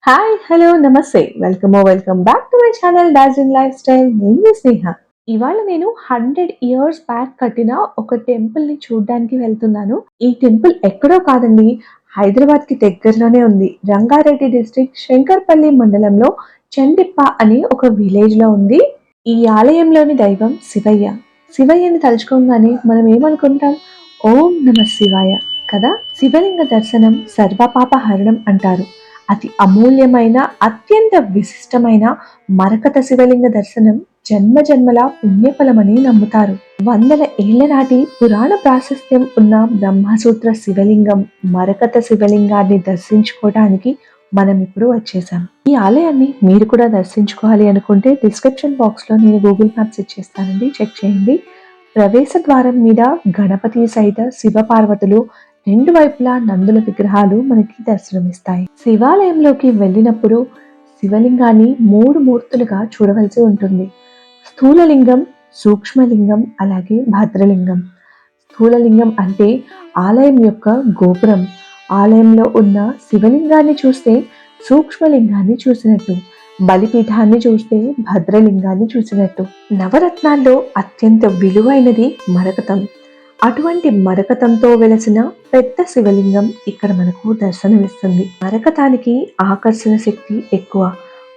Hi hello నమస్తే welcome back to my channel Darjeeling life style. నేను మీ స్నేహ. ఇవాళ నేను 100 years బ్యాక్ కట్టిన ఒక టెంపుల్ ని చూడడానికి వెళ్తున్నాను. ఈ టెంపుల్ ఎక్కడో కాదండి, హైదరాబాద్ కి దగ్గరలోనే ఉంది. రంగారెడ్డి డిస్ట్రిక్ట్ శంకర్పల్లి మండలంలో చండిప్ప అనే ఒక విలేజ్ లో ఉంది. ఈ ఆలయంలోని దైవం శివయ్య. శివయ్యని తలుచుకోగానే మనం ఏమనుకుంటాం? ఓం నమ శివాయ కదా. శివలింగ దర్శనం సర్వపాప హరణం అంటారు. అతి అమూల్యమైన అత్యంత విశిష్టమైన మరకత శివలింగ దర్శనం జన్మ జన్మల పుణ్యఫలమని నమ్ముతారు. వందల ఏళ్ల నాటి పురాణ ప్రాశస్త్యం ఉన్న బ్రహ్మసూత్ర శివలింగం మరకత శివలింగాన్ని దర్శించుకోవడానికి మనం ఇప్పుడు వచ్చేసాం. ఈ ఆలయాన్ని మీరు కూడా దర్శించుకోవాలి అనుకుంటే డిస్క్రిప్షన్ బాక్స్ లో నేను గూగుల్ మ్యాప్స్ ఇచ్చేస్తానండి, చెక్ చేయండి. ప్రవేశ ద్వారం మీద గణపతి సహిత శివ పార్వతులు రెండు వైపులా నందుల విగ్రహాలు మనకి దర్శనమిస్తాయి. శివాలయంలోకి వెళ్ళినప్పుడు శివలింగాన్ని మూడు మూర్తులుగా చూడవలసి ఉంటుంది. స్థూలలింగం, సూక్ష్మలింగం, అలాగే భద్రలింగం. స్థూలలింగం అంటే ఆలయం యొక్క గోపురం. ఆలయంలో ఉన్న శివలింగాన్ని చూస్తే సూక్ష్మలింగాన్ని చూసినట్టు, బలిపీఠాన్ని చూస్తే భద్రలింగాన్ని చూసినట్టు. నవరత్నాల్లో అత్యంత విలువైనది మరకతం. అటువంటి మరకతంతో వెలసిన పెద్ద శివలింగం ఇక్కడ మనకు దర్శనమిస్తుంది. మరకతానికి ఆకర్షణ శక్తి ఎక్కువ.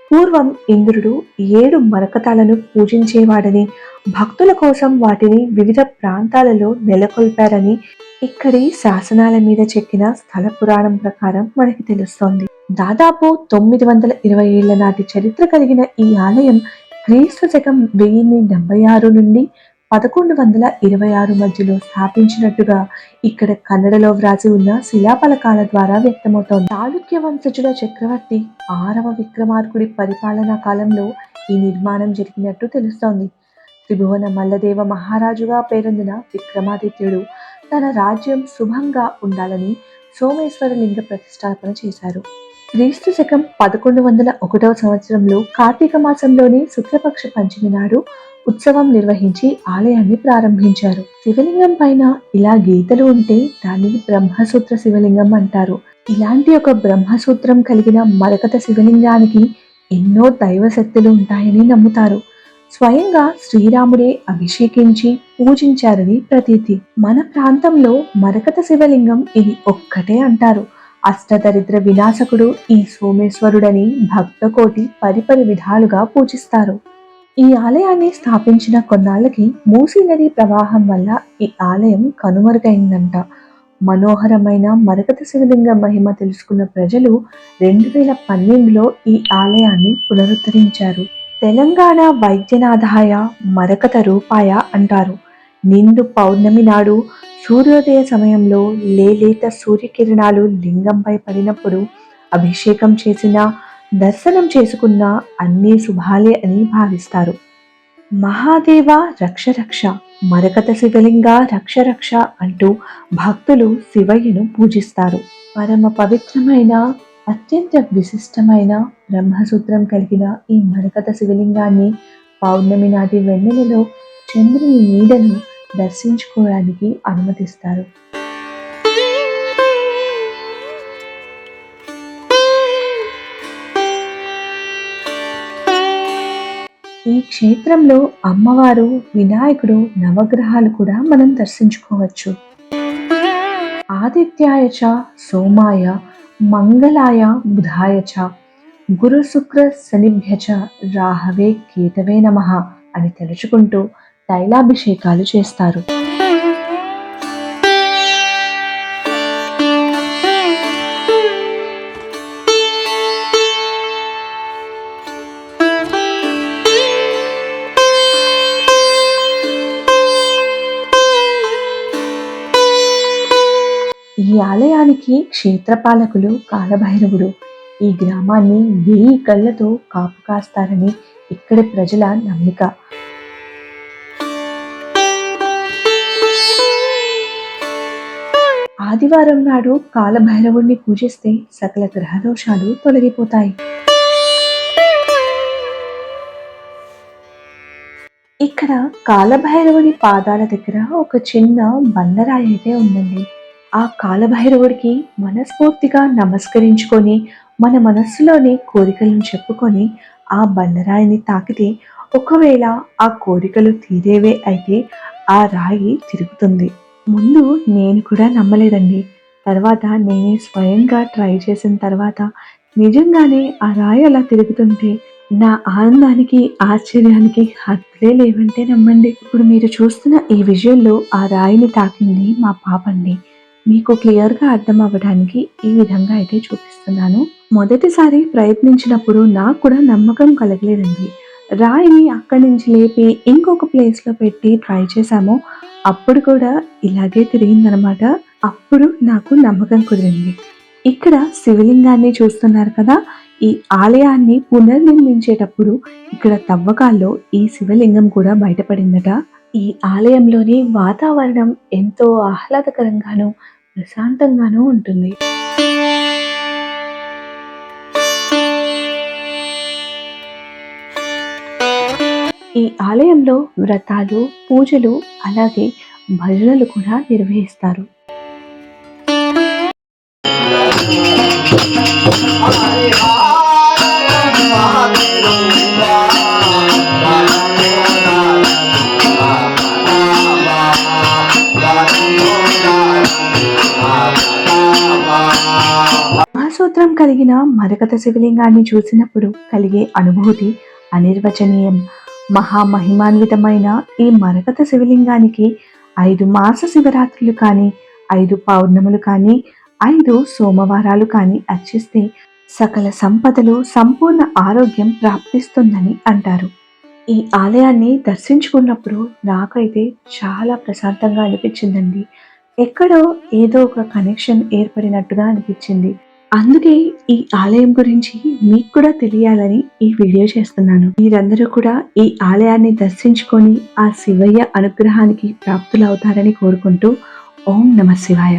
పూర్వం ఇంద్రుడు 7 మరకతాలను పూజించేవాడని, భక్తుల కోసం వాటిని వివిధ ప్రాంతాలలో నెలకొల్పారని ఇక్కడి శాసనాల మీద చెక్కిన స్థల పురాణం ప్రకారం మనకి తెలుస్తోంది. దాదాపు 920 ఏళ్ల నాటి చరిత్ర కలిగిన ఈ ఆలయం క్రీస్తు శకం 1076 నుండి 1126 మధ్యలో స్థాపించినట్టుగా ఇక్కడ కన్నడలో వ్రాసి ఉన్న శిలాఫలకాల ద్వారా వ్యక్తమవుతోంది. చాళుక్య వంశజుల చక్రవర్తి 6వ విక్రమార్కుడి పరిపాలనా కాలంలో ఈ నిర్మాణం జరిగినట్టు తెలుస్తోంది. త్రిభువన మల్లదేవ మహారాజుగా పేరొందిన విక్రమాదిత్యుడు తన రాజ్యం శుభంగా ఉండాలని సోమేశ్వర లింగ ప్రతిష్టాపన చేశారు. క్రీస్తు శకం 1101 సంవత్సరంలో కార్తీక మాసంలోని శుక్లపక్ష పంచమి నాడు ఉత్సవం నిర్వహించి ఆలయాన్ని ప్రారంభించారు. శివలింగం పైన ఇలా గీతలు ఉంటే దాన్ని బ్రహ్మసూత్ర శివలింగం అంటారు. ఇలాంటి ఒక బ్రహ్మసూత్రం కలిగిన మరకత శివలింగానికి ఎన్నో దైవ శక్తులు ఉంటాయని నమ్ముతారు. స్వయంగా శ్రీరాముడే అభిషేకించి పూజించారని ప్రతీతి. మన ప్రాంతంలో మరకత శివలింగం ఇది ఒక్కటే అంటారు. అష్టదరిద్ర వినాశకుడు ఈ సోమేశ్వరుడని భక్తకోటి పరిపరి విధాలుగా పూజిస్తారు. ఈ ఆలయాన్ని స్థాపించిన కొన్నాళ్ళకి మూసీ నది ప్రవాహం వల్ల ఈ ఆలయం కనుమరుగైందంట. మనోహరమైన మరకత శివలింగ మహిమ తెలుసుకున్న ప్రజలు 2012లో ఈ ఆలయాన్ని పునరుద్ధరించారు. తెలంగాణ వైద్యనాథాయ మరకత రూపాయ అంటారు. నిండు పౌర్ణమి నాడు సూర్యోదయ సమయంలో లేలేత సూర్యకిరణాలు లింగంపై పడినప్పుడు అభిషేకం చేసిన, దర్శనం చేసుకున్న అన్ని శుభాలే అని భావిస్తారు. మహాదేవ రక్ష రక్ష, మరకత శివలింగ రక్ష రక్ష అంటూ భక్తులు శివయ్యను పూజిస్తారు. పరమ పవిత్రమైన అత్యంత విశిష్టమైన బ్రహ్మసూత్రం కలిగిన ఈ మరకత శివలింగాన్ని పౌర్ణమి నాటి వెన్నెలలో చంద్రుని నీడను దర్శించుకోవడానికి అనుమతిస్తారు. ఈ క్షేత్రంలో అమ్మవారు, వినాయకుడు, నవగ్రహాలు కూడా మనం దర్శించుకోవచ్చు. ఆదిత్యాయ చ సోమాయ మంగళాయ బుధాయ చ గురు శుక్ర శనిభ్య చ రాహవే కేతవే నమః అని తెలుసుకుంటూ తైలాభిషేకాలు చేస్తారు. ఈ ఆలయానికి క్షేత్రపాలకులు కాలభైరవుడు. ఈ గ్రామాన్ని 1000 కళ్ళతో కాపు కాస్తారని ఇక్కడి ప్రజల నమ్మిక. ఆదివారం నాడు కాలభైరవుణ్ణి పూజిస్తే సకల గ్రహదోషాలు తొలగిపోతాయి. ఇక్కడ కాలభైరవుని పాదాల దగ్గర ఒక చిన్న బండరాయి అయితే ఉందండి. ఆ కాలభైరవుడికి మనస్ఫూర్తిగా నమస్కరించుకొని మన మనస్సులోని కోరికలను చెప్పుకొని ఆ బండరాయిని తాకితే ఒకవేళ ఆ కోరికలు తీరేవే అయితే ఆ రాయి తిరుగుతుంది. ముందు నేను కూడా నమ్మలేదండి. తర్వాత నేనే స్వయంగా ట్రై చేసిన తర్వాత నిజంగానే ఆ రాయి అలా తిరుగుతుంటే నా ఆనందానికి, ఆశ్చర్యానికి హద్దులే లేవంటే నమ్మండి. ఇప్పుడు మీరు చూస్తున్న ఈ విజువల్‌లో ఆ రాయిని తాకింది మా పాపండి. మీకు క్లియర్‌గా అర్థం అవ్వడానికి ఈ విధంగా అయితే చూపిస్తున్నాను. మొదటిసారి ప్రయత్నించినప్పుడు నాకు కూడా నమ్మకం కలగలేదండి. రాయిని అక్కడి నుంచి లేపి ఇంకొక ప్లేస్‌లో పెట్టి ట్రై చేశాము. అప్పుడు కూడా ఇలాగే తిరిగిందనమాట. అప్పుడు నాకు నమ్మకం కుదిరింది. ఇక్కడ శివలింగాన్ని చూస్తున్నారు కదా! ఈ ఆలయాన్ని పునర్నిర్మించేటప్పుడు ఇక్కడ తవ్వకాల్లో ఈ శివలింగం కూడా బయటపడిందట. ఈ ఆలయంలోని వాతావరణం ఎంతో ఆహ్లాదకరంగాను, ప్రశాంతంగాను ఉంటుంది. ఈ ఆలయంలో వ్రతాలు, పూజలు అలాగే భజనలు కూడా నిర్వహిస్తారు. మహాసూత్రం కలిగిన మరకత శివలింగాన్ని చూసినప్పుడు కలిగే అనుభూతి అనిర్వచనీయం. మహామహిమాన్వితమైన ఈ మరకత శివలింగానికి 5 మాస శివరాత్రులు కానీ, 5 పౌర్ణములు కానీ, 5 సోమవారాలు కానీ అర్చిస్తే సకల సంపదలు, సంపూర్ణ ఆరోగ్యం ప్రాప్తిస్తుందని అంటారు. ఈ ఆలయాన్ని దర్శించుకున్నప్పుడు నాకైతే చాలా ప్రశాంతంగా అనిపించిందండి. ఎక్కడో ఏదో ఒక కనెక్షన్ ఏర్పడినట్టుగా అనిపించింది. అందుకే ఈ ఆలయం గురించి మీకు కూడా తెలియాలని ఈ వీడియో చేస్తున్నాను. మీరందరూ కూడా ఈ ఆలయాన్ని దర్శించుకొని ఆ శివయ్య అనుగ్రహానికి ప్రాప్తులవుతారని కోరుకుంటూ ఓం నమః శివాయ.